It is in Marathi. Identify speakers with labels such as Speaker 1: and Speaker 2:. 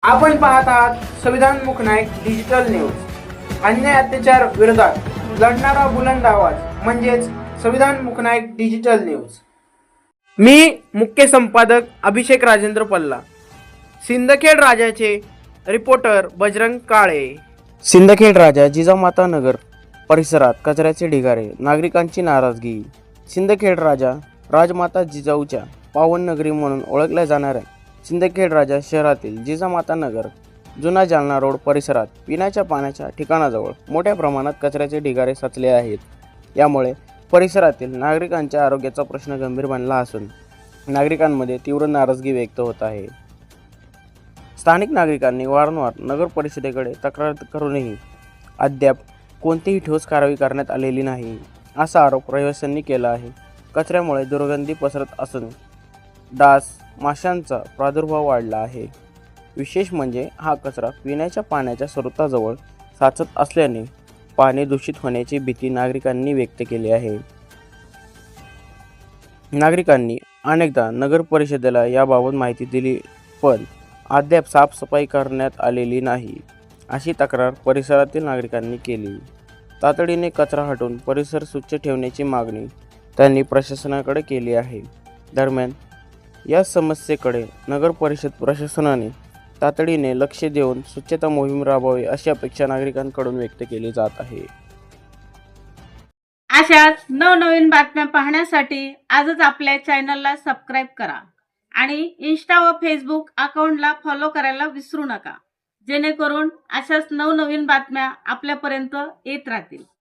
Speaker 1: आपण पाहत आहात संविधान मुखनायक डिजिटल न्यूज। अन्याय अत्याचार विरोधात लढणारा बुलंद आवाज म्हणजेच संविधान मुखनायक डिजिटल न्यूज। मी मुख्य संपादक अभिषेक राजेंद्र पल्ला। सिंदखेड राजाचे रिपोर्टर बजरंग काळे।
Speaker 2: सिंदखेड राजा जिजामाता नगर परिसरात कचऱ्याचे ढिगारे, नागरिकांची नाराजगी। सिंदखेड राजा राजमाता जिजाऊच्या पावन नगरी म्हणून ओळखल्या जाणाऱ्या सिंदखेड राजा शहरातील जिजामाता नगर जुना जालना रोड परिसरात पिण्याच्या पाण्याच्या ठिकाणाजवळ मोठ्या प्रमाणात कचऱ्याचे ढिगारे साचले आहेत। यामुळे परिसरातील नागरिकांच्या आरोग्याचा प्रश्न गंभीर बनला असून नागरिकांमध्ये तीव्र नाराजगी व्यक्त होत आहे। स्थानिक नागरिकांनी वारंवार नगर परिषदेकडे तक्रार करूनही अद्याप कोणतीही ठोस कारवाई करण्यात आलेली नाही, असा आरोप रहिवाशांनी केला आहे। कचऱ्यामुळे दुर्गंधी पसरत असून डास माशांचा प्रादुर्भाव वाढला आहे। विशेष म्हणजे हा कचरा पिण्याच्या पाण्याच्या स्रोताजवळ साचत असल्याने पाणी दूषित होण्याची भीती नागरिकांनी व्यक्त केली आहे। नागरिकांनी अनेकदा नगर परिषदेला याबाबत माहिती दिली, पण अद्याप साफसफाई करण्यात आलेली नाही, अशी तक्रार परिसरातील नागरिकांनी केली। तातडीने कचरा हटवून परिसर स्वच्छ ठेवण्याची मागणी त्यांनी प्रशासनाकडे केली आहे। दरम्यान या समस्येकडे नगर परिषद प्रशासनाने तातडीने लक्ष देऊन स्वच्छता मोहीम राबवावी, अशी अपेक्षा नागरिकांकडून व्यक्त केली जात आहे।
Speaker 3: अशाच नवनवीन बातम्या पाहण्यासाठी आजच आपल्या चॅनलला सबस्क्राईब करा आणि इंस्टा व फेसबुक अकाउंटला फॉलो करायला विसरू नका, जेणेकरून अशाच नवनवीन बातम्या आपल्यापर्यंत येत राहतील।